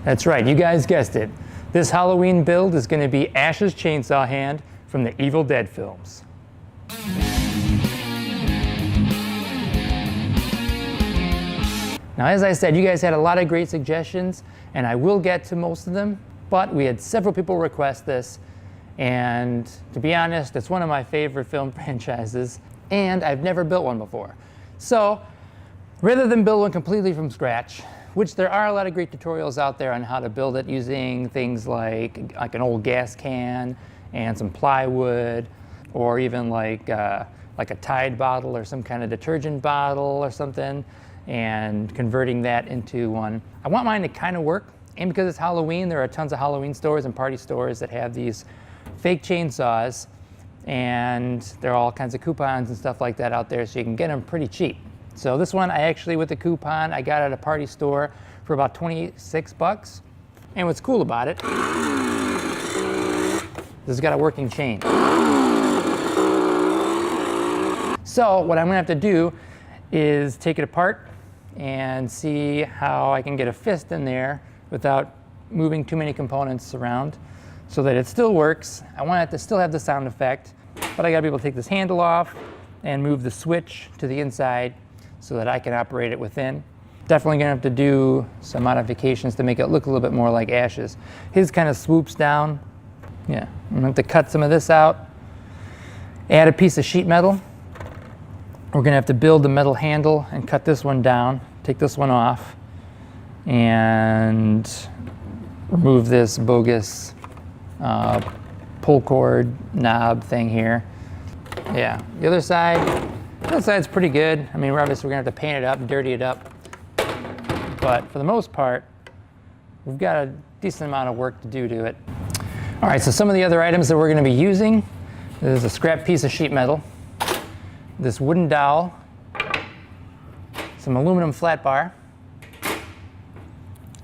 That's right, you guys guessed it. This Halloween build is going to be Ash's chainsaw hand from the Evil Dead films. Now, as I said, you guys had a lot of great suggestions, and I will get to most of them, but we had several people request this, and to be honest, it's one of my favorite film franchises, and I've never built one before. So, rather than build one completely from scratch, which there are a lot of great tutorials out there on how to build it using things like an old gas can and some plywood, or even like a Tide bottle or some kind of detergent bottle or something, and converting that into one. I want mine to kind of work, and because it's Halloween, there are tons of Halloween stores and party stores that have these fake chainsaws, and there are all kinds of coupons and stuff like that out there, so you can get them pretty cheap. So this one, I actually, with the coupon, I got at a party store for about 26 bucks. And what's cool about it, this has got a working chain. So what I'm gonna have to do is take it apart and see how I can get a fist in there without moving too many components around so that it still works. I want it to still have the sound effect, but I gotta be able to take this handle off and move the switch to the inside so that I can operate it within. Definitely gonna have to do some modifications to make it look a little bit more like Ash's. His kind of swoops down. Yeah, I'm gonna have to cut some of this out, add a piece of sheet metal. We're gonna have to build the metal handle and cut this one down, take this one off, and remove this bogus pull cord knob thing here. Yeah, the other side's pretty good. I mean, we're obviously gonna have to paint it up, dirty it up, but for the most part, we've got a decent amount of work to do to it. All right, so some of the other items that we're gonna be using is a scrap piece of sheet metal, this wooden dowel, some aluminum flat bar,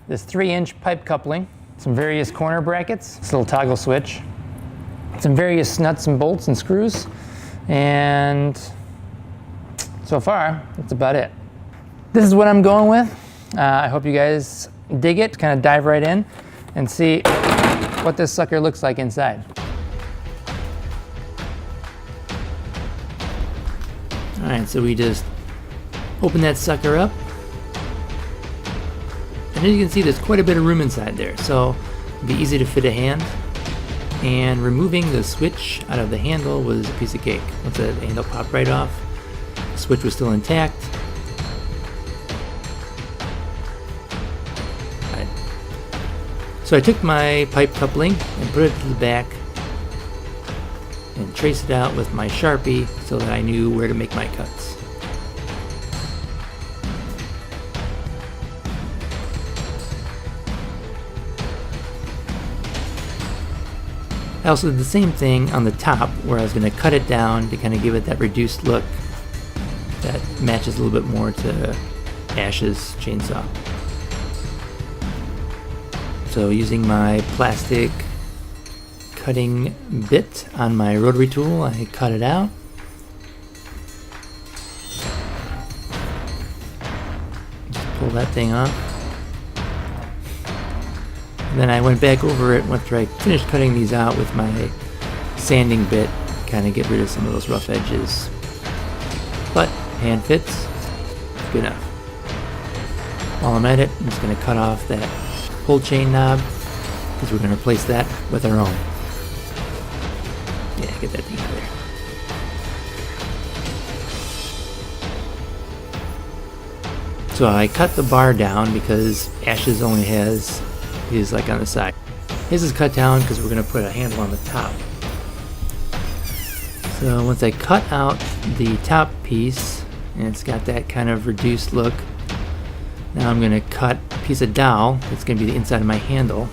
this 3-inch pipe coupling, some various corner brackets, this little toggle switch, some various nuts and bolts and screws, and so far, that's about it. This is what I'm going with. I hope you guys dig it. Kind of dive right in and see what this sucker looks like inside. All right, so we just open that sucker up. And as you can see, there's quite a bit of room inside there, so it'll be easy to fit a hand. And removing the switch out of the handle was a piece of cake. Once the handle popped right off, the switch was still intact. Right. So I took my pipe coupling and put it to the back and traced it out with my Sharpie so that I knew where to make my cuts. I also did the same thing on the top where I was going to cut it down to kind of give it that reduced look that matches a little bit more to Ash's chainsaw. So using my plastic cutting bit on my rotary tool, I cut it out. Just pull that thing off. And then I went back over it after I finished cutting these out with my sanding bit, kind of get rid of some of those rough edges. But hand fits, good enough. While I'm at it, I'm just going to cut off that pull chain knob because we're going to replace that with our own. Yeah, get that thing out of there. So I cut the bar down because Ash's only has his like on the side. His is cut down because we're going to put a handle on the top. So once I cut out the top piece, and it's got that kind of reduced look, now I'm going to cut a piece of dowel that's going to be the inside of my handle.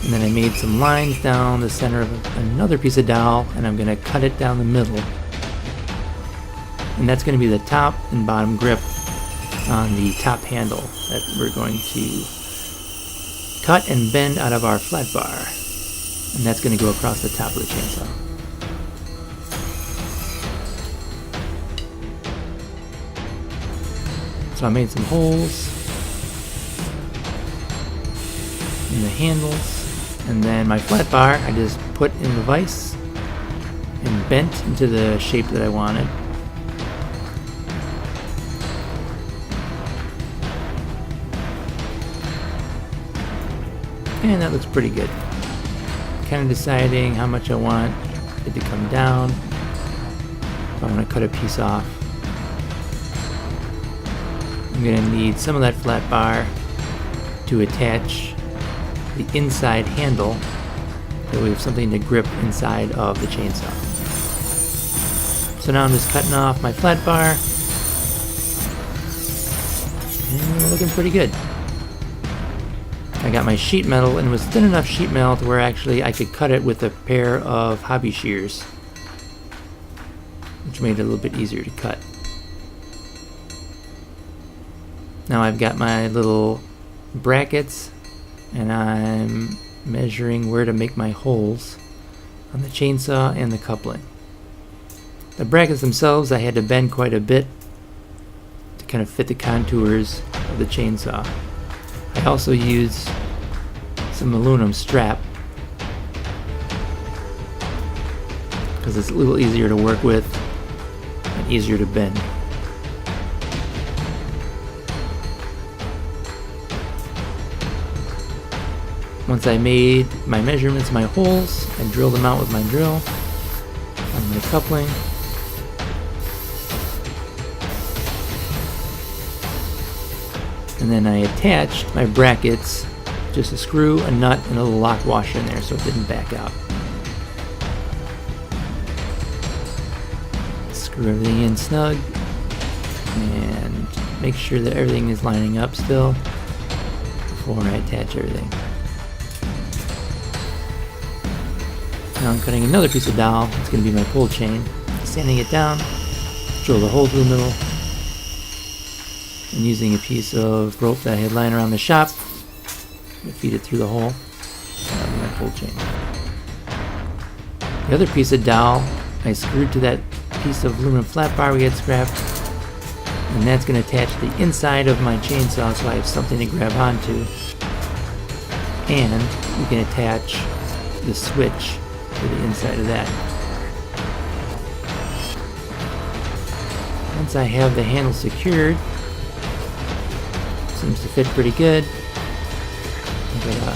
And then I made some lines down the center of another piece of dowel, and I'm going to cut it down the middle. And that's going to be the top and bottom grip on the top handle that we're going to cut and bend out of our flat bar. And that's going to go across the top of the chainsaw. So I made some holes. in the handles. And then my flat bar I just put in the vise and bent into the shape that I wanted. And that looks pretty good. Kind of deciding how much I want it to come down. If I want to cut a piece off. I'm going to need some of that flat bar to attach the inside handle, so we have something to grip inside of the chainsaw. So now I'm just cutting off my flat bar, and we're looking pretty good. I got my sheet metal, and it was thin enough sheet metal to where actually I could cut it with a pair of hobby shears, which made it a little bit easier to cut. Now I've got my little brackets, and I'm measuring where to make my holes on the chainsaw and the coupling. The brackets themselves I had to bend quite a bit to kind of fit the contours of the chainsaw. I also used some aluminum strap because it's a little easier to work with and easier to bend. Once I made my measurements, my holes, I drilled them out with my drill on the coupling. And then I attached my brackets, just a screw, a nut, and a little lock washer in there so it didn't back out. Screw everything in snug and make sure that everything is lining up still before I attach everything. Now I'm cutting another piece of dowel. It's going to be my pull chain. Sanding it down, drill the hole through the middle, and using a piece of rope that I had lying around the shop, to feed it through the hole. That'll be my pull chain. The other piece of dowel I screwed to that piece of aluminum flat bar we had scrapped, and that's going to attach the inside of my chainsaw so I have something to grab onto, and we can attach the switch to the inside of that. Once I have the handle secured, seems to fit pretty good, I'm going to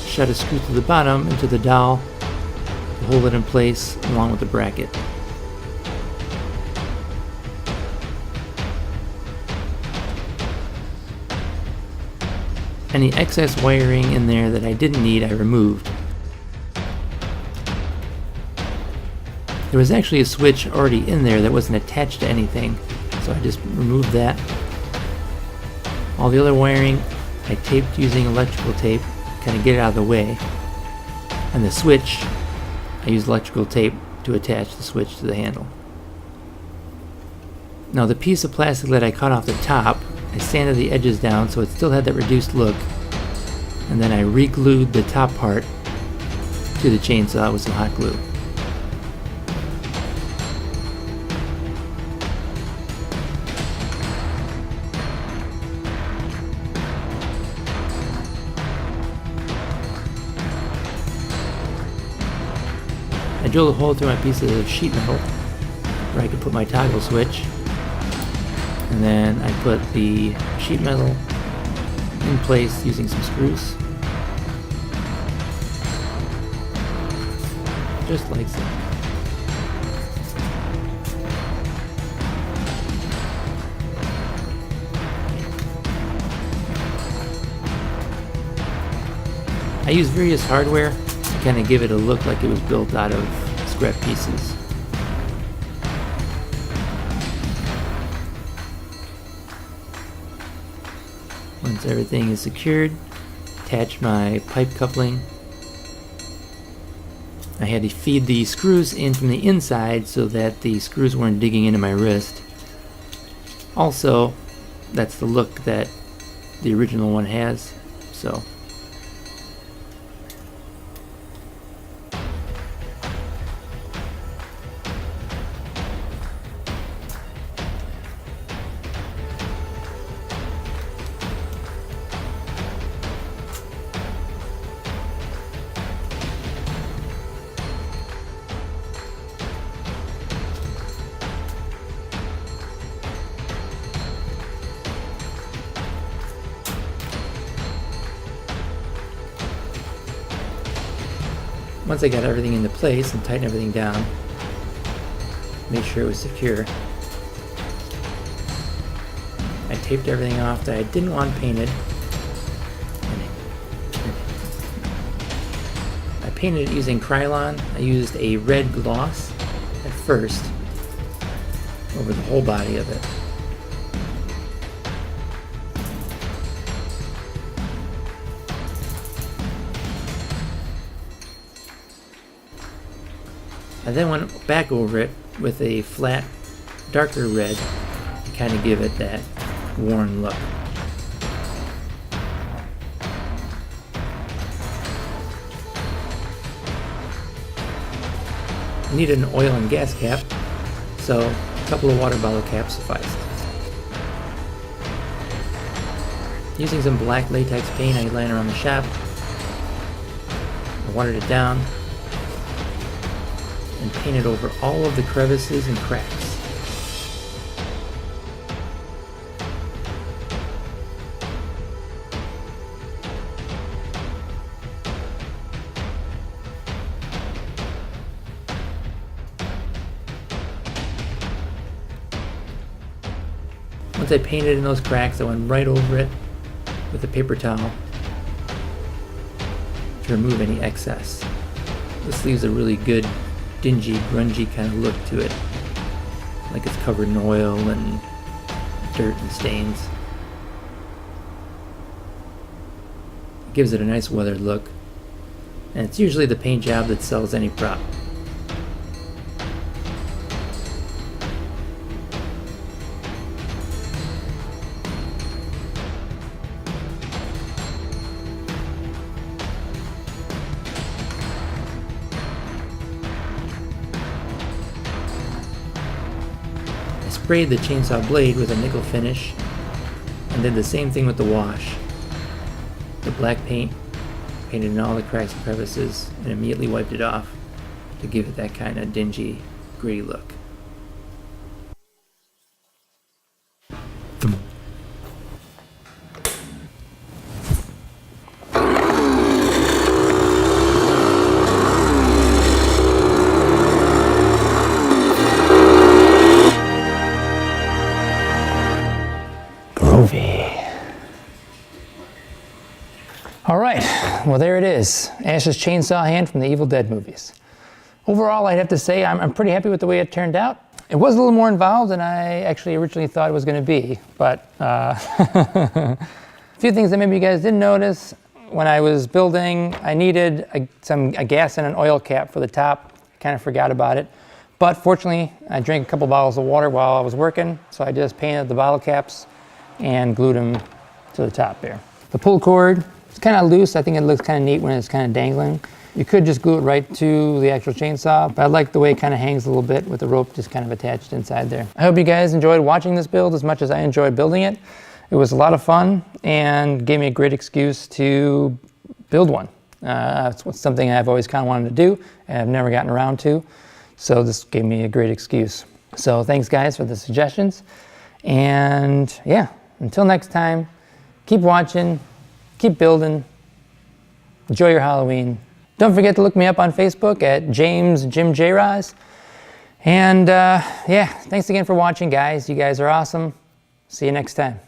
shut a screw through the bottom into the dowel to hold it in place along with the bracket. Any excess wiring in there that I didn't need, I removed. There was actually a switch already in there that wasn't attached to anything, so I just removed that. All the other wiring I taped using electrical tape, kind of get it out of the way. And the switch, I used electrical tape to attach the switch to the handle. Now the piece of plastic that I cut off the top, I sanded the edges down so it still had that reduced look, and then I re-glued the top part to the chainsaw with some hot glue. I drilled a hole through my pieces of sheet metal where I could put my toggle switch, and then I put the sheet metal in place using some screws, just like so. I used various hardware to kind of give it a look like it was built out of scrap pieces. Once everything is secured, attach my pipe coupling. I had to feed the screws in from the inside so that the screws weren't digging into my wrist. Also, that's the look that the original one has, so. Once I got everything into place and tightened everything down, made sure it was secure, I taped everything off that I didn't want painted. I painted it using Krylon. I used a red gloss at first over the whole body of it. I then went back over it with a flat, darker red to kind of give it that worn look. I needed an oil and gas cap, so a couple of water bottle caps sufficed. Using some black latex paint I laying around the shop, I watered it down and painted over all of the crevices and cracks. Once I painted in those cracks, I went right over it with a paper towel to remove any excess. This leaves a really good, dingy, grungy kind of look to it, like it's covered in oil and dirt and stains. It gives it a nice weathered look, and it's usually the paint job that sells any prop. Sprayed the chainsaw blade with a nickel finish and did the same thing with the wash. The black paint painted in all the cracks and crevices and immediately wiped it off to give it that kind of dingy, gritty look. Alright, well there it is. Ash's chainsaw hand from the Evil Dead movies. Overall, I'd have to say I'm pretty happy with the way it turned out. It was a little more involved than I actually originally thought it was going to be, but a few things that maybe you guys didn't notice. When I was building, I needed a gas and an oil cap for the top. Kind of forgot about it. But fortunately, I drank a couple bottles of water while I was working, so I just painted the bottle caps and glued them to the top there. The pull cord, it's kind of loose. I think it looks kind of neat when it's kind of dangling. You could just glue it right to the actual chainsaw, but I like the way it kind of hangs a little bit with the rope just kind of attached inside there. I hope you guys enjoyed watching this build as much as I enjoyed building it. It was a lot of fun and gave me a great excuse to build one. It's something I've always kind of wanted to do and I've never gotten around to. So this gave me a great excuse. So thanks guys for the suggestions. And yeah, until next time, keep watching, keep building, enjoy your Halloween. Don't forget to look me up on Facebook at James Jim J. Roz. And yeah, thanks again for watching guys. You guys are awesome. See you next time.